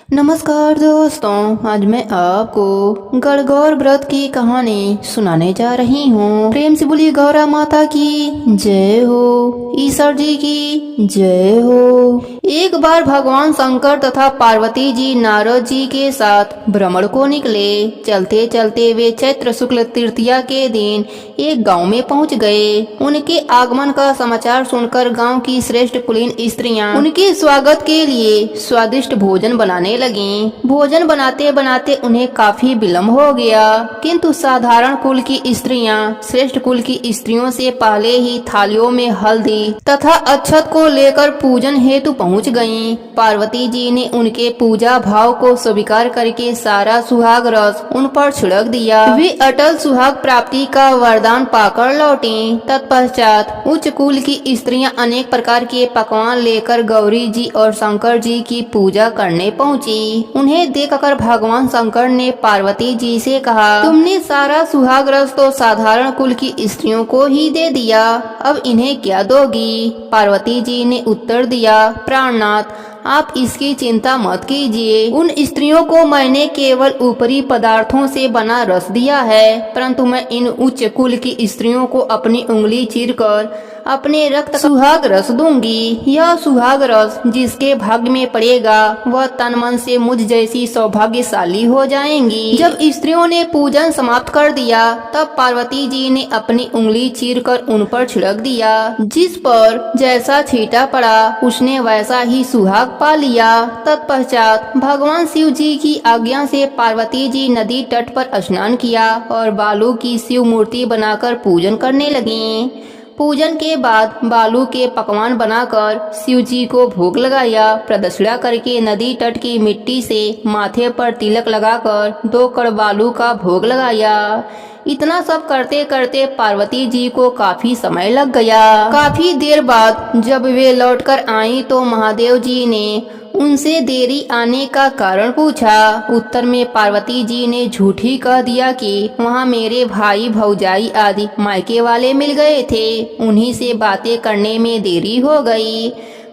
नमस्कार दोस्तों, आज मैं आपको गणगौर व्रत की कहानी सुनाने जा रही हूँ। प्रेम से बोलिए गौरा माता की जय हो, ईश्वर जी की जय हो। एक बार भगवान शंकर तथा पार्वती जी नारद जी के साथ भ्रमण को निकले। चलते चलते वे चैत्र शुक्ल तृतीया के दिन एक गांव में पहुंच गए। उनके आगमन का समाचार सुनकर गांव की श्रेष्ठ कुलीन स्त्रियां उनके स्वागत के लिए स्वादिष्ट भोजन बनाने लगी। भोजन बनाते बनाते उन्हें काफी विलम्ब हो गया, किंतु साधारण कुल की स्त्रियां श्रेष्ठ कुल की स्त्रियों से पहले ही थालियों में हल्दी तथा अक्षत को लेकर पूजन हेतु पहुंच गईं। पार्वती जी ने उनके पूजा भाव को स्वीकार करके सारा सुहाग रस उन पर छिड़क दिया। वे अटल सुहाग प्राप्ति का वरदान पाकर लौटी। तत्पश्चात उच्च कुल की स्त्रियां अनेक प्रकार के पकवान लेकर गौरी जी और शंकर जी की पूजा करने पहुंची। उन्हें देखकर भगवान शंकर ने पार्वती जी से कहा, तुमने सारा सुहाग रस तो साधारण कुल की स्त्रियों को ही दे दिया, अब इन्हें क्या दोगी? पार्वती जी ने उत्तर दिया, प्राणनाथ, आप इसकी चिंता मत कीजिए। उन स्त्रियों को मैंने केवल ऊपरी पदार्थों से बना रस दिया है, परंतु मैं इन उच्च कुल की स्त्रियों को अपनी उंगली चीरकर अपने रक्त सुहाग रस दूंगी। यह सुहाग रस जिसके भाग्य में पड़ेगा वह तन मन से मुझ जैसी सौभाग्यशाली हो जाएंगी। जब स्त्रियों ने पूजन समाप्त कर दिया, तब पार्वती जी ने अपनी उंगली चीरकर उन पर छिड़क दिया। जिस पर जैसा छींटा पड़ा उसने वैसा ही सुहाग पा लिया। तत्पश्चात भगवान शिव जी की आज्ञा से पार्वती जी नदी तट पर स्नान किया और बालू की शिव मूर्ति बनाकर पूजन करने लगीं। पूजन के बाद बालू के पकवान बनाकर शिव जी को भोग लगाया। प्रदक्षिणा करके नदी तट की मिट्टी से माथे पर तिलक लगाकर 2 कण बालू का भोग लगाया। इतना सब करते करते पार्वती जी को काफी समय लग गया। काफी देर बाद जब वे लौटकर आईं तो महादेव जी ने उनसे देरी आने का कारण पूछा। उत्तर में पार्वती जी ने झूठी कह दिया कि वहाँ मेरे भाई भौजाई आदि मायके वाले मिल गए थे, उन्हीं से बातें करने में देरी हो गई।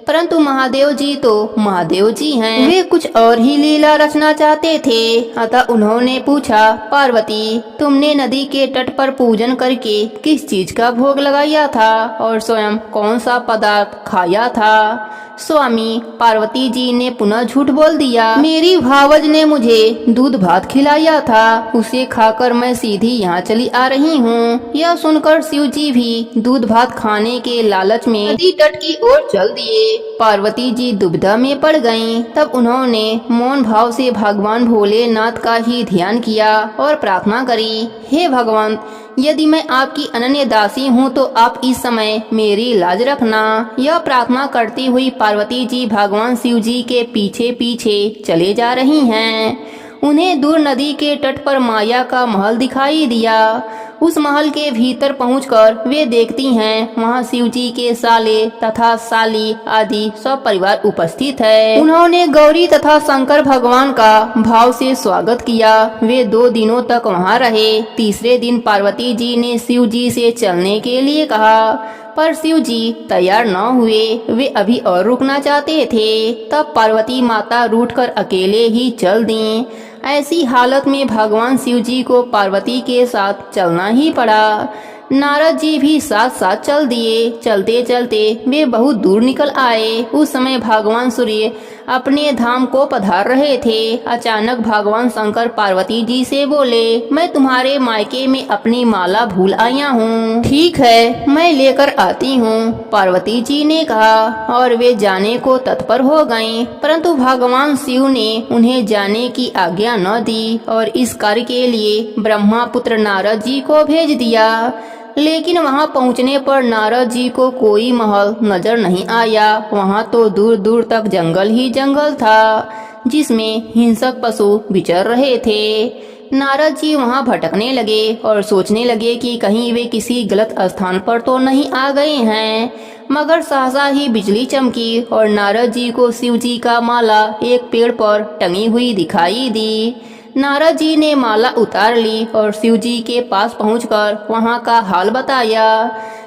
परंतु महादेव जी तो महादेव जी हैं, वे कुछ और ही लीला रचना चाहते थे। अतः उन्होंने पूछा, पार्वती, तुमने नदी के तट पर पूजन करके किस चीज का भोग लगाया था और स्वयं कौन सा पदार्थ खाया था? स्वामी, पार्वती जी ने पुनः झूठ बोल दिया। मेरी भावज ने मुझे दूध भात खिलाया था, उसे खाकर मैं सीधी यहाँ चली आ रही हूँ। यह सुनकर शिव जी भी दूध भात खाने के लालच में नदी तट की ओर चल दिए। पार्वती जी दुविधा में पड़ गईं। तब उन्होंने मौन भाव से भगवान भोलेनाथ का ही ध्यान किया और प्रार्थना करी, हे भगवान, यदि मैं आपकी अनन्य दासी हूँ तो आप इस समय मेरी लाज रखना। यह प्रार्थना करती हुई पार्वती जी भगवान शिव जी के पीछे पीछे चले जा रही हैं। उन्हें दूर नदी के तट पर माया का महल दिखाई दिया। उस महल के भीतर पहुंचकर वे देखती हैं वहां शिव जी के साले तथा साली आदि सब परिवार उपस्थित है। उन्होंने गौरी तथा शंकर भगवान का भाव से स्वागत किया। वे 2 दिनों तक वहां रहे। तीसरे दिन पार्वती जी ने शिव जी से चलने के लिए कहा, पर शिव जी तैयार न हुए। वे अभी और रुकना चाहते थे। तब पार्वती माता रूठकर अकेले ही चल दीं। ऐसी हालत में भगवान शिव जी को पार्वती के साथ चलना ही पड़ा। नारद जी भी साथ साथ चल दिए। चलते चलते वे बहुत दूर निकल आए। उस समय भगवान सूर्य अपने धाम को पधार रहे थे। अचानक भगवान शंकर पार्वती जी से बोले, मैं तुम्हारे मायके में अपनी माला भूल आया हूँ। ठीक है, मैं लेकर आती हूँ, पार्वती जी ने कहा और वे जाने को तत्पर हो गईं। परंतु भगवान शिव ने उन्हें जाने की आज्ञा न दी और इस कार्य के लिए ब्रह्मा पुत्र नारद जी को भेज दिया। लेकिन वहां पहुंचने पर नारद जी को कोई महल नजर नहीं आया। वहां तो दूर दूर तक जंगल ही जंगल था, जिसमें हिंसक पशु विचर रहे थे। नारद जी वहां भटकने लगे और सोचने लगे कि कहीं वे किसी गलत स्थान पर तो नहीं आ गए हैं। मगर सहसा ही बिजली चमकी और नारद जी को शिव जी का माला एक पेड़ पर टंगी हुई दिखाई दी। नारद जी ने माला उतार ली और शिव जी के पास पहुंचकर वहां का हाल बताया।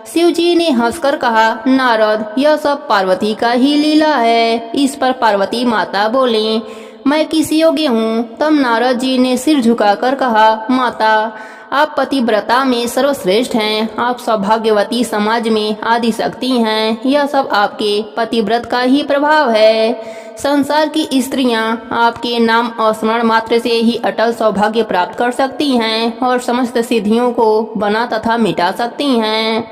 शिव जी ने हंसकर कहा, नारद, यह सब पार्वती का ही लीला है। इस पर पार्वती माता बोली, मैं किस योग्य हूँ। तब नारद जी ने सिर झुकाकर कहा, माता आप पतिव्रता में सर्वश्रेष्ठ हैं, आप सौभाग्यवती समाज में आदि शक्ति हैं। यह सब आपके पतिव्रत का ही प्रभाव है। संसार की स्त्रियां आपके नाम और स्मरण मात्र से ही अटल सौभाग्य प्राप्त कर सकती हैं और समस्त सिद्धियों को बना तथा मिटा सकती हैं।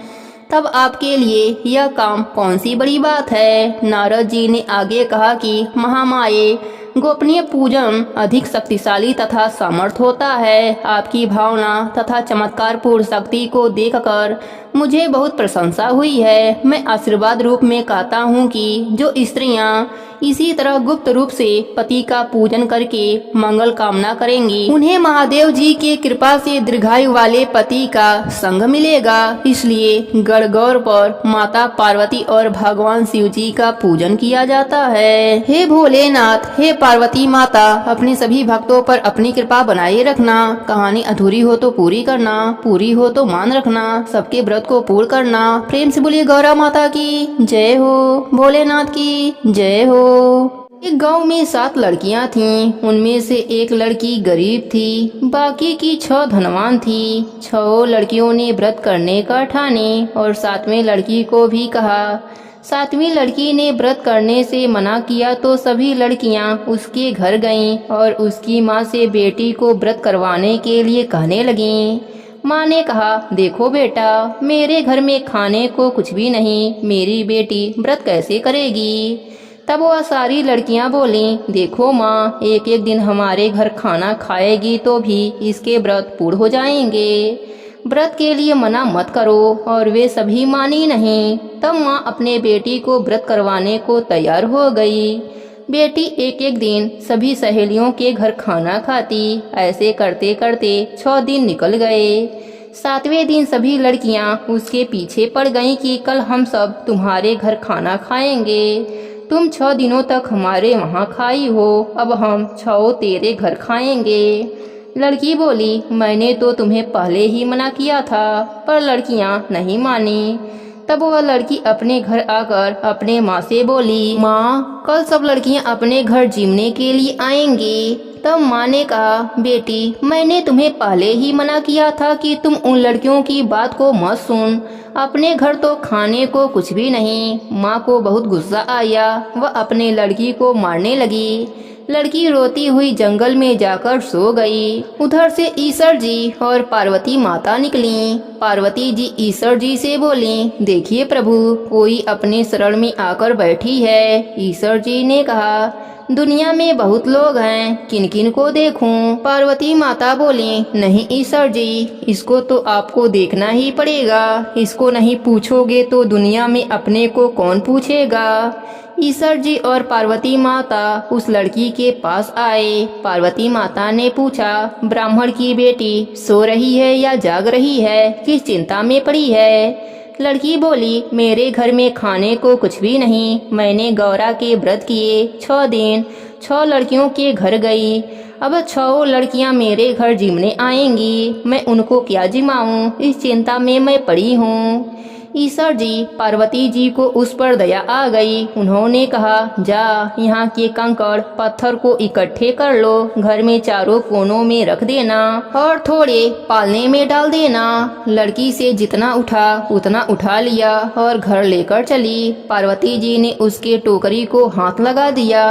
तब आपके लिए यह काम कौन सी बड़ी बात है। नारद जी ने आगे कहा कि महामाये, गोपनीय पूजन अधिक शक्तिशाली तथा सामर्थ होता है। आपकी भावना तथा चमत्कारपूर्ण शक्ति को देखकर मुझे बहुत प्रशंसा हुई है। मैं आशीर्वाद रूप में कहता हूँ कि जो स्त्रियाँ इसी तरह गुप्त रूप से पति का पूजन करके मंगल कामना करेंगी, उन्हें महादेव जी की कृपा से दीर्घायु वाले पति का संग मिलेगा। इसलिए गणगौर पर माता पार्वती और भगवान शिव जी का पूजन किया जाता है। हे भोलेनाथ, हे पार्वती माता, अपने सभी भक्तों पर अपनी कृपा बनाए रखना। कहानी अधूरी हो तो पूरी करना, पूरी हो तो मान रखना, सबके व्रत को पूर्ण करना। प्रेम से बोलिए गौरा माता की जय हो, भोलेनाथ की जय हो। एक गांव में 7 लड़कियां थीं। उनमें से एक लड़की गरीब थी, बाकी की 6 धनवान थी। 6 लड़कियों ने व्रत करने का ठाने और 7वें लड़की को भी कहा। 7वीं लड़की ने व्रत करने से मना किया तो सभी लड़कियां उसके घर गईं और उसकी माँ से बेटी को व्रत करवाने के लिए कहने लगीं। माँ ने कहा, देखो बेटा, मेरे घर में खाने को कुछ भी नहीं, मेरी बेटी व्रत कैसे करेगी। तब वह सारी लड़कियां बोलीं, देखो माँ, एक एक दिन हमारे घर खाना खाएगी तो भी इसके व्रत पूर्ण हो जाएंगे। व्रत के लिए मना मत करो। और वे सभी मानी नहीं। तब माँ अपने बेटी को व्रत करवाने को तैयार हो गई। बेटी एक एक दिन सभी सहेलियों के घर खाना खाती। ऐसे करते करते 6 दिन निकल गए। 7वें दिन सभी लड़कियां उसके पीछे पड़ गईं कि कल हम सब तुम्हारे घर खाना खाएंगे। तुम 6 दिनों तक हमारे वहाँ खाई हो, अब हम 6 तेरे घर खाएंगे। लड़की बोली, मैंने तो तुम्हें पहले ही मना किया था, पर लड़कियां नहीं मानी। तब वह लड़की अपने घर आकर अपने माँ से बोली, माँ, कल सब लड़कियां अपने घर जिमने के लिए आएंगी। तब माँ ने कहा, बेटी, मैंने तुम्हें पहले ही मना किया था कि तुम उन लड़कियों की बात को मत सुन। अपने घर तो खाने को कुछ भी नहीं। माँ को बहुत गुस्सा आया। वह अपने लड़की को मारने लगी। लड़की रोती हुई जंगल में जाकर सो गई। उधर से ईश्वर जी और पार्वती माता निकली। पार्वती जी ईश्वर जी से बोली, देखिए प्रभु, कोई अपने शरण में आकर बैठी है। ईश्वर जी ने कहा, दुनिया में बहुत लोग हैं, किन किन को देखूं। पार्वती माता बोली, नहीं ईश्वर जी, इसको तो आपको देखना ही पड़ेगा। इसको नहीं पूछोगे तो दुनिया में अपने को कौन पूछेगा। ईश्वर जी और पार्वती माता उस लड़की के पास आए। पार्वती माता ने पूछा, ब्राह्मण की बेटी सो रही है या जाग रही है, किस चिंता में पड़ी है। लड़की बोली, मेरे घर में खाने को कुछ भी नहीं। मैंने गौरा के व्रत किए 6 दिन, 6 लड़कियों के घर गई। अब 6 लड़कियां मेरे घर जिमने आएंगी। मैं उनको क्या जिमाऊं, इस चिंता में मैं पड़ी हूँ। ईश्वर जी पार्वती जी को उस पर दया आ गई। उन्होंने कहा, जा, यहाँ के कंकड़ पत्थर को इकट्ठे कर लो, घर में चारों कोनों में रख देना और थोड़े पालने में डाल देना। लड़की से जितना उठा उतना उठा लिया और घर लेकर चली। पार्वती जी ने उसके टोकरी को हाथ लगा दिया।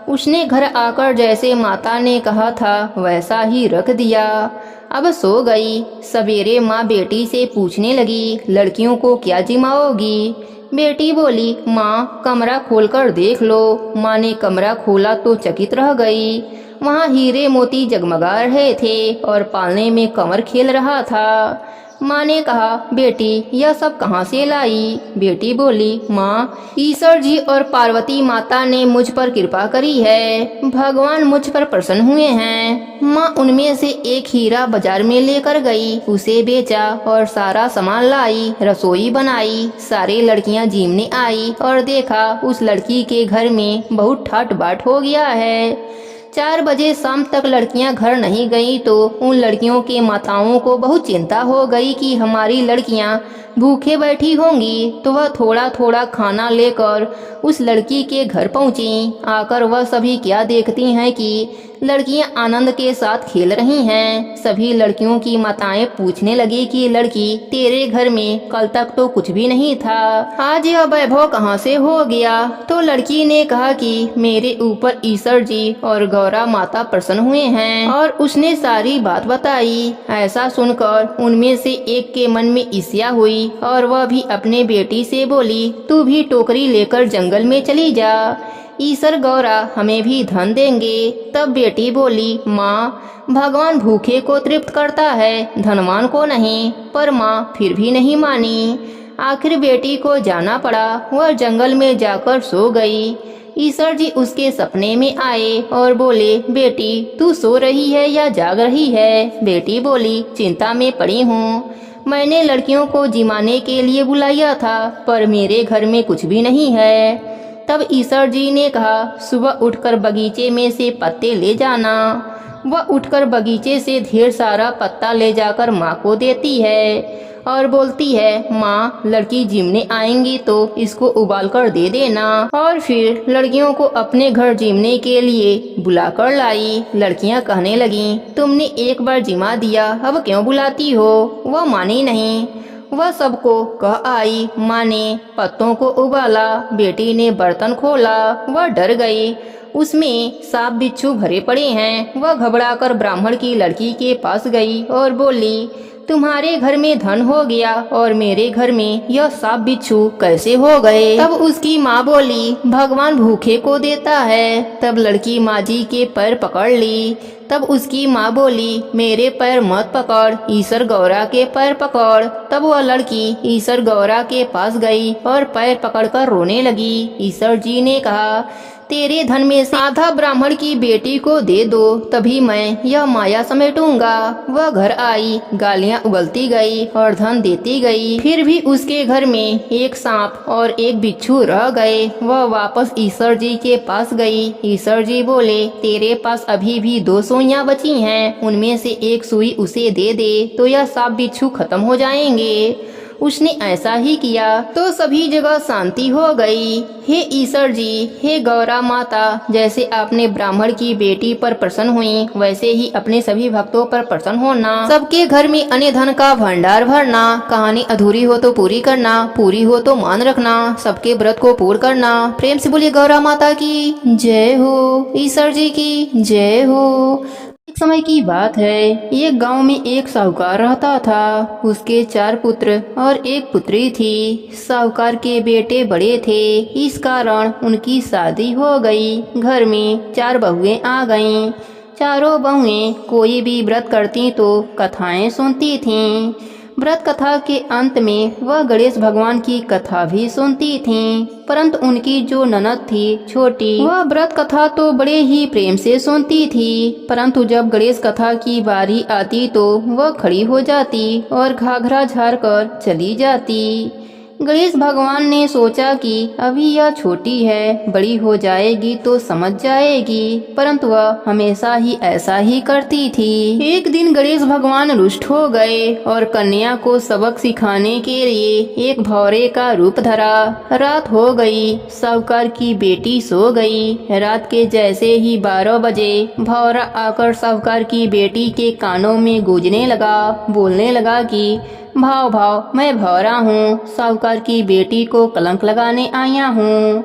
उसने घर आकर जैसे माता ने कहा था वैसा ही रख दिया। अब सो गई। सवेरे माँ बेटी से पूछने लगी, लड़कियों को क्या जिमाओगी। बेटी बोली, माँ, कमरा खोलकर देख लो। माँ ने कमरा खोला तो चकित रह गई। वहाँ हीरे मोती जगमगा रहे थे और पालने में कमर खेल रहा था। माँ ने कहा, बेटी, यह सब कहाँ से लाई। बेटी बोली, माँ, ईश्वर जी और पार्वती माता ने मुझ पर कृपा करी है। भगवान मुझ पर प्रसन्न हुए हैं। माँ उनमें से एक हीरा बाजार में लेकर गई, उसे बेचा और सारा सामान लाई, रसोई बनाई। सारी लड़कियाँ जीमने आई और देखा उस लड़की के घर में बहुत ठाट बाट हो गया है। 4 बजे शाम तक लड़कियां घर नहीं गई तो उन लड़कियों के माताओं को बहुत चिंता हो गई कि हमारी लड़कियां भूखे बैठी होंगी। तो वह थोड़ा थोड़ा खाना लेकर उस लड़की के घर पहुंची। आकर वह सभी क्या देखती हैं कि लड़कियां आनंद के साथ खेल रही हैं। सभी लड़कियों की माताएं पूछने लगी कि लड़की, तेरे घर में कल तक तो कुछ भी नहीं था, आज यह वैभव कहाँ से हो गया? तो लड़की ने कहा कि मेरे ऊपर ईश्वर जी और गौरा माता प्रसन्न हुए हैं और उसने सारी बात बताई। ऐसा सुनकर उनमें से एक के मन में ईर्ष्या हुई और वह भी अपने बेटी से बोली, तू भी टोकरी लेकर जंगल में चली जा, ईश्वर गौरा हमें भी धन देंगे। तब बेटी बोली, माँ, भगवान भूखे को तृप्त करता है, धनवान को नहीं। पर माँ फिर भी नहीं मानी। आखिर बेटी को जाना पड़ा। वह जंगल में जाकर सो गई। ईश्वर जी उसके सपने में आए और बोले, बेटी तू सो रही है या जाग रही है? बेटी बोली, चिंता में पड़ी हूँ। मैंने लड़कियों को जिमाने के लिए बुलाया था पर मेरे घर में कुछ भी नहीं है। तब ईश्वर जी ने कहा, सुबह उठकर बगीचे में से पत्ते ले जाना। वह उठकर बगीचे से ढेर सारा पत्ता ले जाकर माँ को देती है और बोलती है, माँ, लड़की जिमने आएंगी तो इसको उबाल कर दे देना। और फिर लड़कियों को अपने घर जिमने के लिए बुलाकर लाई। लड़कियाँ कहने लगीं, तुमने एक बार जिमा दिया, अब क्यों बुलाती हो? वह मानी नहीं। वह सबको कह आई। माँ ने पत्तों को उबाला। बेटी ने बर्तन खोला। वह डर गई। उसमें सांप बिच्छू भरे पड़े हैं। वह घबराकर ब्राह्मण की लड़की के पास गई और बोली, तुम्हारे घर में धन हो गया और मेरे घर में यह सांप बिच्छू कैसे हो गए? तब उसकी माँ बोली, भगवान भूखे को देता है। तब लड़की माँ जी के पैर पकड़ ली। तब उसकी माँ बोली, मेरे पैर मत पकड़, ईश्वर गौरा के पैर पकड़। तब वह लड़की ईश्वर गौरा के पास गई और पैर पकड़कर रोने लगी। ईश्वर जी ने कहा, तेरे धन में से आधा ब्राह्मण की बेटी को दे दो, तभी मैं यह माया समेटूंगा। वह घर आई, गालियां उगलती गई और धन देती गई। फिर भी उसके घर में एक सांप और एक बिच्छू रह गए। वह वापस ईश्वर जी के पास गई। ईश्वर जी बोले, तेरे पास अभी भी 2 सुइयां बची हैं, उनमें से एक सुई उसे दे दे तो यह सांप बिच्छू खत्म हो जाएंगे। उसने ऐसा ही किया तो सभी जगह शांति हो गई। हे ईश्वर जी, हे गौरा माता, जैसे आपने ब्राह्मण की बेटी पर प्रसन्न हुई वैसे ही अपने सभी भक्तों पर प्रसन्न होना। सबके घर में अन्य धन का भंडार भरना। कहानी अधूरी हो तो पूरी करना, पूरी हो तो मान रखना। सबके व्रत को पूर्ण करना। प्रेम से बोलिए गौरा माता की जय हो, ईश्वर जी की जय हो। एक समय की बात है, एक गांव में एक साहूकार रहता था। उसके 4 पुत्र और 1 पुत्री थी। साहूकार के बेटे बड़े थे, इस कारण उनकी शादी हो गई। घर में 4 बहुएं आ गईं। चारों बहुएं कोई भी व्रत करती तो कथाएं सुनती थीं। व्रत कथा के अंत में वह गणेश भगवान की कथा भी सुनती थीं। परंतु उनकी जो ननद थी छोटी, वह व्रत कथा तो बड़े ही प्रेम से सुनती थी, परंतु जब गणेश कथा की बारी आती तो वह खड़ी हो जाती और घाघरा झाड़ कर चली जाती। गणेश भगवान ने सोचा कि अभी यह छोटी है, बड़ी हो जाएगी तो समझ जाएगी, परंतु वह हमेशा ही ऐसा ही करती थी। एक दिन गणेश भगवान रुष्ट हो गए और कन्या को सबक सिखाने के लिए एक भौरे का रूप धरा। रात हो गई, साहूकार की बेटी सो गई। रात के जैसे ही 12 बजे भौरा आकर साहूकार की बेटी के कानों में गूंजने लगा, बोलने लगा कि भाव भाव मैं भौरा हूँ, साहूकार की बेटी को कलंक लगाने आया हूँ।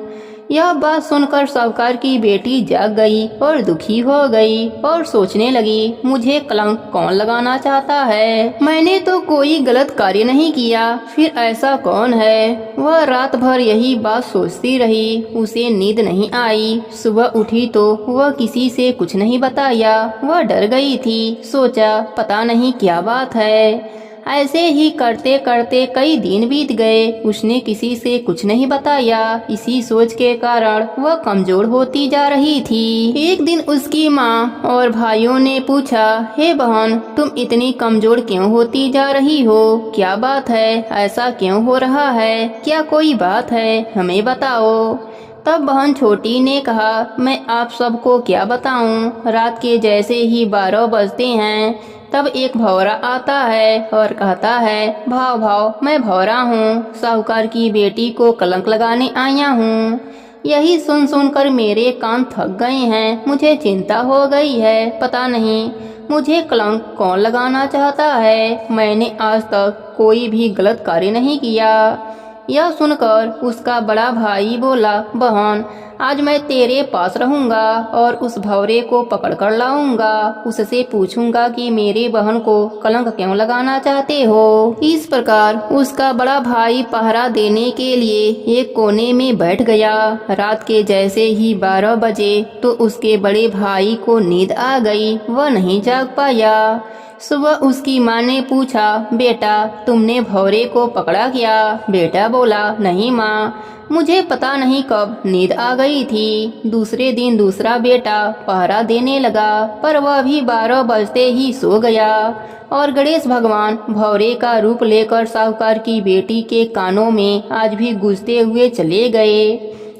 यह बात सुनकर साहूकार की बेटी जाग गई और दुखी हो गई और सोचने लगी, मुझे कलंक कौन लगाना चाहता है? मैंने तो कोई गलत कार्य नहीं किया, फिर ऐसा कौन है? वह रात भर यही बात सोचती रही। उसे नींद नहीं आई। सुबह उठी तो वह किसी से कुछ नहीं बताया। वह डर गई थी। सोचा पता नहीं क्या बात है। ऐसे ही करते करते कई दिन बीत गए। उसने किसी से कुछ नहीं बताया। इसी सोच के कारण वह कमजोर होती जा रही थी। एक दिन उसकी माँ और भाइयों ने पूछा, हे बहन, तुम इतनी कमजोर क्यों होती जा रही हो? क्या बात है? ऐसा क्यों हो रहा है? क्या कोई बात है? हमें बताओ। तब बहन छोटी ने कहा, मैं आप सबको क्या बताऊं। रात के जैसे ही 12 बजते हैं तब एक भौरा आता है और कहता है, भाव भाव मैं भौरा हूँ, साहूकार की बेटी को कलंक लगाने आया हूँ। यही सुन सुनकर मेरे कान थक गए हैं। मुझे चिंता हो गई है, पता नहीं मुझे कलंक कौन लगाना चाहता है। मैंने आज तक कोई भी गलत कार्य नहीं किया। यह सुनकर उसका बड़ा भाई बोला, बहन आज मैं तेरे पास रहूंगा और उस भौरे को पकड़ कर लाऊंगा। उससे पूछूंगा कि मेरी बहन को कलंक क्यों लगाना चाहते हो। इस प्रकार उसका बड़ा भाई पहरा देने के लिए एक कोने में बैठ गया। रात के जैसे ही 12 बजे तो उसके बड़े भाई को नींद आ गई। वह नहीं जाग पाया। सुबह उसकी माँ ने पूछा, बेटा तुमने भौरे को पकड़ा क्या। बेटा बोला, नहीं माँ, मुझे पता नहीं कब नींद आ गई थी। दूसरे दिन दूसरा बेटा पहरा देने लगा, पर वह भी 12 बजते ही सो गया और गणेश भगवान भौरे का रूप लेकर साहूकार की बेटी के कानों में आज भी गूंजते हुए चले गए।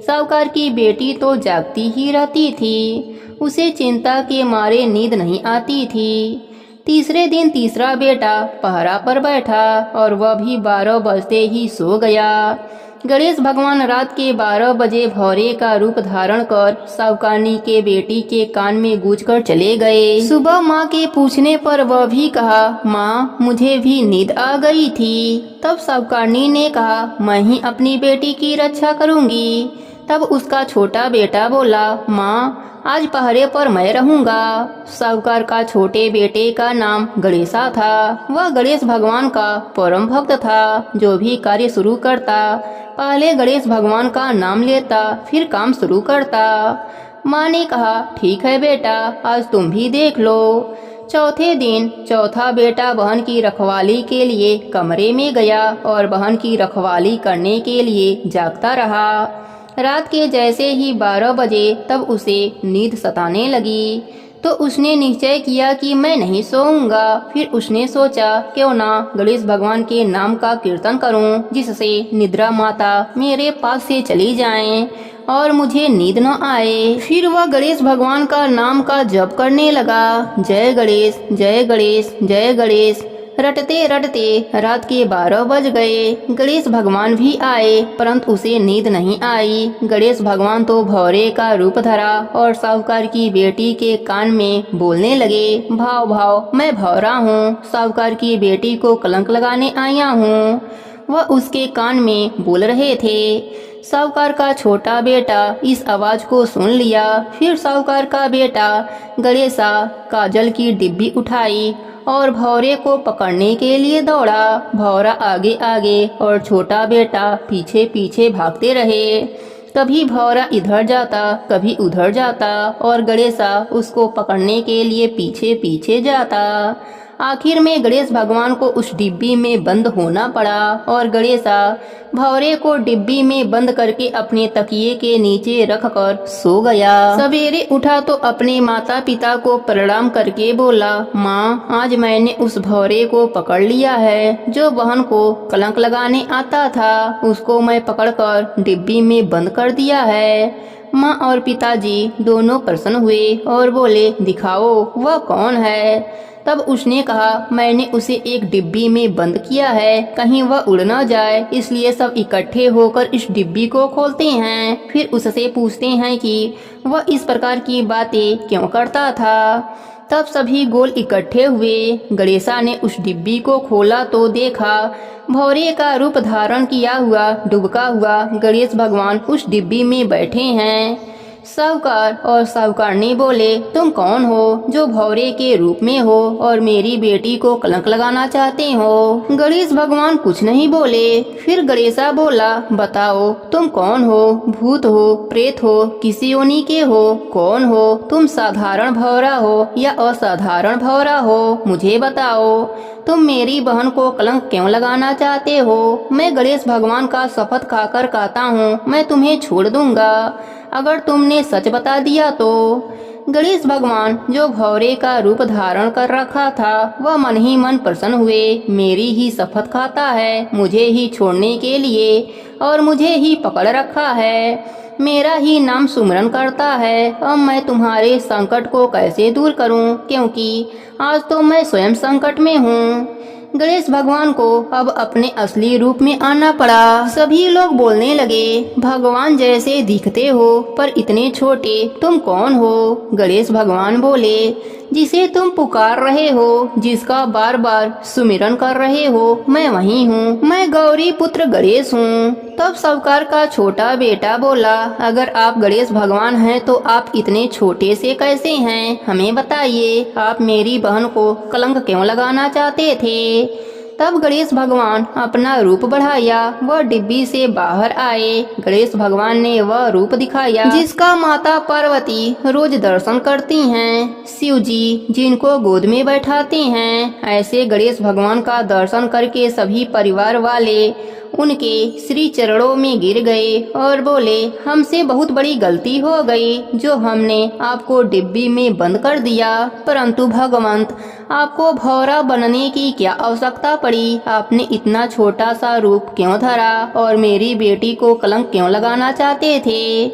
साहूकार की बेटी तो जागती ही रहती थी। उसे चिंता के मारे नींद नहीं आती थी। तीसरे दिन तीसरा बेटा पहरा पर बैठा और वह भी 12 बजते ही सो गया। गणेश भगवान रात के 12 बजे भौरे का रूप धारण कर साहूकारनी के बेटी के कान में गूंजकर चले गए। सुबह माँ के पूछने पर वह भी कहा, माँ मुझे भी नींद आ गई थी। तब साहूकारनी ने कहा, मैं ही अपनी बेटी की रक्षा करूंगी। तब उसका छोटा बेटा बोला, माँ आज पहरे पर मैं रहूंगा। साहूकार का छोटे बेटे का नाम गणेशा था। वह गणेश भगवान का परम भक्त था। जो भी कार्य शुरू करता पहले गणेश भगवान का नाम लेता, फिर काम शुरू करता। माँ ने कहा, ठीक है बेटा, आज तुम भी देख लो। चौथे दिन चौथा बेटा बहन की रखवाली के लिए कमरे में गया और बहन की रखवाली करने के लिए जागता रहा। रात के जैसे ही 12 बजे तब उसे नींद सताने लगी तो उसने निश्चय किया कि मैं नहीं सोऊंगा। फिर उसने सोचा, क्यों ना गणेश भगवान के नाम का कीर्तन करूं, जिससे निद्रा माता मेरे पास से चली जाएं और मुझे नींद न आए। फिर वह गणेश भगवान का नाम का जप करने लगा, जय गणेश जय गणेश जय गणेश। रटते रटते रात के 12 बज गए। गणेश भगवान भी आए, परंतु उसे नींद नहीं आई। गणेश भगवान तो भौरे का रूप धरा और साहूकार की बेटी के कान में बोलने लगे, भाव भाव मैं भौरा हूँ, साहूकार की बेटी को कलंक लगाने आया हूँ। वह उसके कान में बोल रहे थे। साहूकार का छोटा बेटा इस आवाज को सुन लिया। फिर साहूकार का बेटा गणेशा काजल की डिब्बी उठाई और भौरे को पकड़ने के लिए दौड़ा। भौरा आगे आगे और छोटा बेटा पीछे पीछे भागते रहे। कभी भौरा इधर जाता, कभी उधर जाता और गणेशा उसको पकड़ने के लिए पीछे पीछे जाता। आखिर में गणेश भगवान को उस डिब्बी में बंद होना पड़ा और गणेशा भौरे को डिब्बी में बंद करके अपने तकिए के नीचे रखकर सो गया। सवेरे उठा तो अपने माता पिता को प्रणाम करके बोला, माँ आज मैंने उस भौरे को पकड़ लिया है जो बहन को कलंक लगाने आता था। उसको मैं पकड़कर डिब्बी में बंद कर दिया है। माँ और पिताजी दोनों प्रसन्न हुए और बोले, दिखाओ वह कौन है। तब उसने कहा, मैंने उसे एक डिब्बी में बंद किया है, कहीं वह उड़ न जाए, इसलिए सब इकट्ठे होकर इस डिब्बी को खोलते हैं। फिर उससे पूछते हैं कि वह इस प्रकार की बातें क्यों करता था। तब सभी गोल इकट्ठे हुए। गणेशा ने उस डिब्बी को खोला तो देखा भौरे का रूप धारण किया हुआ डुबका हुआ गणेश भगवान उस डिब्बी में बैठे हैं। साहूकार और साहूकारनी बोले, तुम कौन हो जो भौरे के रूप में हो और मेरी बेटी को कलंक लगाना चाहते हो। गणेश भगवान कुछ नहीं बोले। फिर गणेशा बोला, बताओ तुम कौन हो, भूत हो, प्रेत हो, किसी योनि के हो, कौन हो तुम, साधारण भौरा हो या असाधारण भौरा हो, मुझे बताओ। तुम मेरी बहन को कलंक क्यों लगाना चाहते हो। मैं गणेश भगवान का शपथ खाकर कहता हूँ, मैं तुम्हें छोड़ दूंगा अगर तुमने सच बता दिया तो। गणेश भगवान जो भौरे का रूप धारण कर रखा था वह मन ही मन प्रसन्न हुए। मेरी ही शपथ खाता है मुझे ही छोड़ने के लिए और मुझे ही पकड़ रखा है, मेरा ही नाम सुमरन करता है। अब मैं तुम्हारे संकट को कैसे दूर करूं, क्योंकि आज तो मैं स्वयं संकट में हूँ। गणेश भगवान को अब अपने असली रूप में आना पड़ा। सभी लोग बोलने लगे, भगवान जैसे दिखते हो पर इतने छोटे, तुम कौन हो? गणेश भगवान बोले, जिसे तुम पुकार रहे हो, जिसका बार बार सुमिरन कर रहे हो, मैं वही हूँ, मैं गौरी पुत्र गणेश हूँ। तब साहूकार का छोटा बेटा बोला, अगर आप गणेश भगवान हैं तो आप इतने छोटे से कैसे हैं? हमें बताइए, आप मेरी बहन को कलंक क्यों लगाना चाहते थे? तब गणेश भगवान अपना रूप बढ़ाया, वह डिब्बी से बाहर आए। गणेश भगवान ने वह रूप दिखाया जिसका माता पार्वती रोज दर्शन करती हैं, शिव जी जिनको गोद में बैठाते हैं। ऐसे गणेश भगवान का दर्शन करके सभी परिवार वाले उनके श्री चरणों में गिर गए और बोले, हमसे बहुत बड़ी गलती हो गई जो हमने आपको डिब्बी में बंद कर दिया, परंतु भगवंत आपको भौरा बनने की क्या आवश्यकता पड़ी? आपने इतना छोटा सा रूप क्यों धरा और मेरी बेटी को कलंक क्यों लगाना चाहते थे?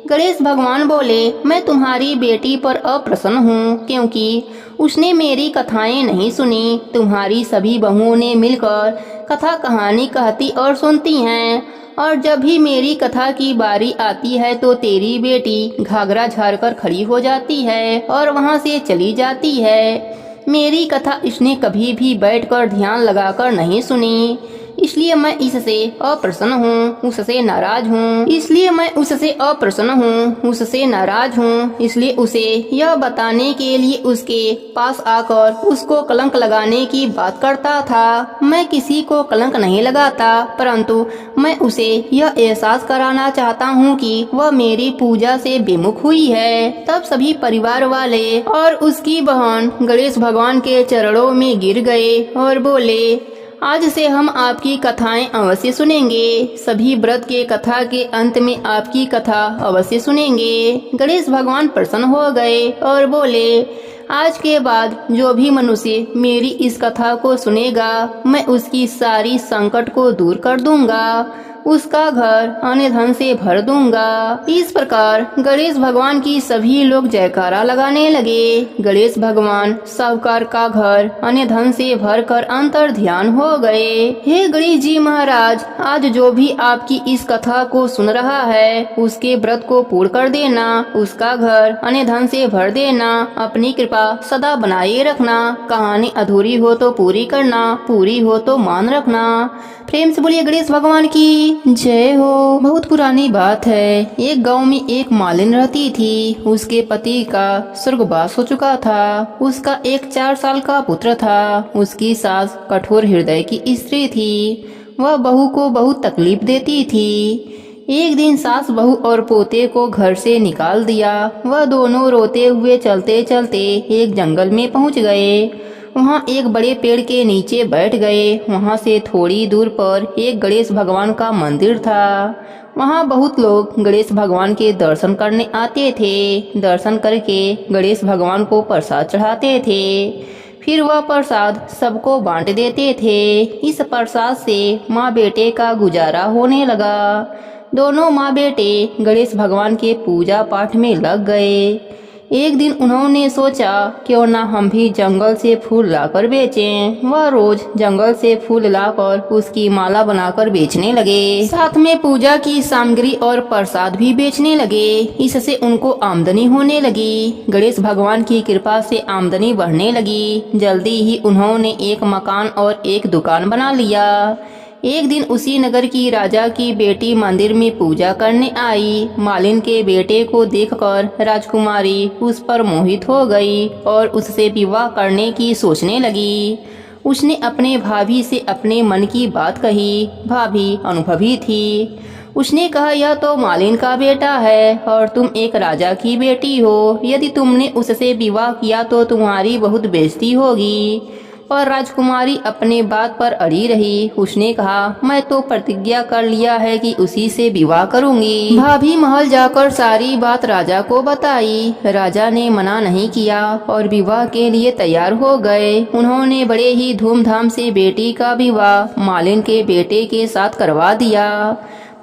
गणेश भगवान बोले, मैं तुम्हारी बेटी पर अप्रसन्न हूँ क्योंकि उसने मेरी कथाएं नहीं सुनी। तुम्हारी सभी बहुओं ने मिलकर कथा कहानी कहती और सुनती हैं, और जब भी मेरी कथा की बारी आती है तो तेरी बेटी घाघरा झाड़कर खड़ी हो जाती है और वहाँ से चली जाती है। मेरी कथा इसने कभी भी बैठकर ध्यान लगाकर नहीं सुनी, इसलिए मैं इससे अप्रसन्न हूँ, उससे नाराज हूँ। इसलिए मैं उससे अप्रसन्न हूँ, उससे नाराज हूँ। इसलिए उसे यह बताने के लिए उसके पास आकर उसको कलंक लगाने की बात करता था। मैं किसी को कलंक नहीं लगाता, परंतु मैं उसे यह एहसास कराना चाहता हूँ कि वह मेरी पूजा से विमुख हुई है। तब सभी परिवार वाले और उसकी बहन गणेश भगवान के चरणों में गिर गए और बोले, आज से हम आपकी कथाएं अवश्य सुनेंगे। सभी व्रत के कथा के अंत में आपकी कथा अवश्य सुनेंगे। गणेश भगवान प्रसन्न हो गए और बोले, आज के बाद जो भी मनुष्य मेरी इस कथा को सुनेगा मैं उसकी सारी संकट को दूर कर दूंगा, उसका घर अन्य धन से भर दूंगा। इस प्रकार गणेश भगवान की सभी लोग जयकारा लगाने लगे। गणेश भगवान साहूकार का घर अन्य धन से भरकर अंतर ध्यान हो गए। हे गणेश जी महाराज, आज जो भी आपकी इस कथा को सुन रहा है उसके व्रत को पूर्ण कर देना, उसका घर अन्य धन से भर देना, अपनी कृपा सदा बनाए रखना। कहानी अधूरी हो तो पूरी करना, पूरी हो तो मान रखना। प्रेम से बोलिए गणेश भगवान की जय हो। बहुत पुरानी बात है, एक गांव में एक मालिन रहती थी। उसके पति का स्वर्गवास हो चुका था। उसका एक 4 साल का पुत्र था। उसकी सास कठोर हृदय की स्त्री थी। वह बहू को बहुत तकलीफ देती थी। एक दिन सास बहू और पोते को घर से निकाल दिया। वह दोनों रोते हुए चलते चलते एक जंगल में पहुंच गए। वहाँ एक बड़े पेड़ के नीचे बैठ गए। वहाँ से थोड़ी दूर पर एक गणेश भगवान का मंदिर था। वहाँ बहुत लोग गणेश भगवान के दर्शन करने आते थे। दर्शन करके गणेश भगवान को प्रसाद चढ़ाते थे। फिर वह प्रसाद सबको बांट देते थे। इस प्रसाद से माँ बेटे का गुजारा होने लगा। दोनों माँ बेटे गणेश भगवान के पूजा पाठ में लग गए। एक दिन उन्होंने सोचा, क्यों ना हम भी जंगल से फूल लाकर बेचें। वह रोज जंगल से फूल लाकर उसकी माला बनाकर बेचने लगे। साथ में पूजा की सामग्री और प्रसाद भी बेचने लगे। इससे उनको आमदनी होने लगी। गणेश भगवान की कृपा से आमदनी बढ़ने लगी। जल्दी ही उन्होंने एक मकान और एक दुकान बना लिया। एक दिन उसी नगर की राजा की बेटी मंदिर में पूजा करने आई। मालिन के बेटे को देखकर राजकुमारी उस पर मोहित हो गई और उससे विवाह करने की सोचने लगी। उसने अपने भाभी से अपने मन की बात कही। भाभी अनुभवी थी। उसने कहा, यह तो मालिन का बेटा है और तुम एक राजा की बेटी हो। यदि तुमने उससे विवाह किया तो तुम्हारी बहुत बेइज्जती होगी। और राजकुमारी अपने बात पर अड़ी रही। उसने कहा, मैं तो प्रतिज्ञा कर लिया है कि उसी से विवाह करूंगी। भाभी महल जाकर सारी बात राजा को बताई। राजा ने मना नहीं किया और विवाह के लिए तैयार हो गए। उन्होंने बड़े ही धूमधाम से बेटी का विवाह मालिन के बेटे के साथ करवा दिया।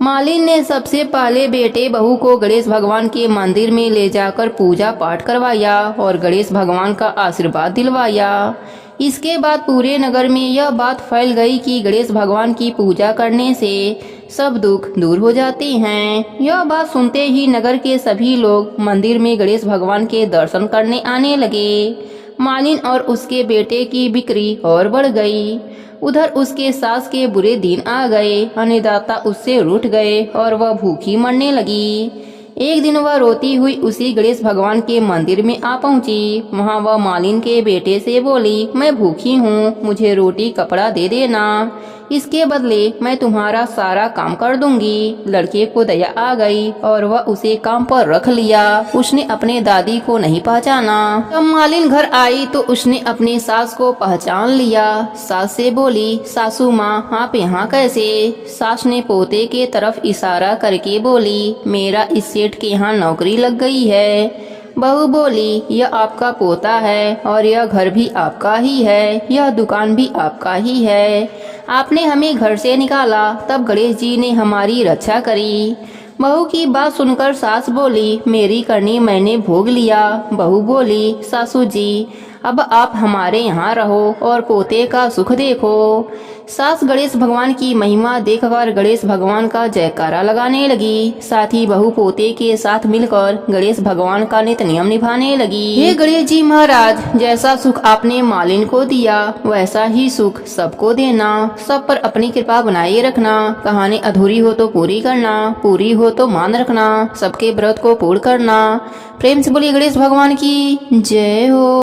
मालिन ने सबसे पहले बेटे बहू को गणेश भगवान के मंदिर में ले जाकर पूजा पाठ करवाया और गणेश भगवान का आशीर्वाद दिलवाया। इसके बाद पूरे नगर में यह बात फैल गई कि गणेश भगवान की पूजा करने से सब दुख दूर हो जाते हैं। यह बात सुनते ही नगर के सभी लोग मंदिर में गणेश भगवान के दर्शन करने आने लगे। मालिन और उसके बेटे की बिक्री और बढ़ गई। उधर उसके सास के बुरे दिन आ गए। अन्नदाता उससे रूठ गए और वह भूखी मरने लगी। एक दिन वह रोती हुई उसी गणेश भगवान के मंदिर में आ पहुंची। वहां वह मालिन के बेटे से बोली, मैं भूखी हूँ, मुझे रोटी कपड़ा दे देना, इसके बदले मैं तुम्हारा सारा काम कर दूंगी। लड़के को दया आ गई और वह उसे काम पर रख लिया। उसने अपने दादी को नहीं पहचाना। जब मालिन घर आई तो उसने अपनी सास को पहचान लिया। सास से बोली, सासू माँ आप यहाँ कैसे? सास ने पोते के तरफ इशारा करके बोली, मेरा इस सेठ के यहाँ नौकरी लग गई है। बहू बोली, यह आपका पोता है और यह घर भी आपका ही है, यह दुकान भी आपका ही है। आपने हमें घर से निकाला, तब गणेश जी ने हमारी रक्षा करी। बहू की बात सुनकर सास बोली, मेरी करनी मैंने भोग लिया। बहू बोली, सासू जी अब आप हमारे यहाँ रहो और पोते का सुख देखो। सास गणेश भगवान की महिमा देखकर गणेश भगवान का जयकारा लगाने लगी। साथ ही बहू पोते के साथ मिलकर गणेश भगवान का नित्य नियम निभाने लगी। हे गणेश जी महाराज, जैसा सुख आपने मालिन को दिया वैसा ही सुख सबको देना। सब पर अपनी कृपा बनाए रखना। कहानी अधूरी हो तो पूरी करना, पूरी हो तो मान रखना। सबके व्रत को पूर्ण करना। प्रेम से बोलिए गणेश भगवान की जय हो।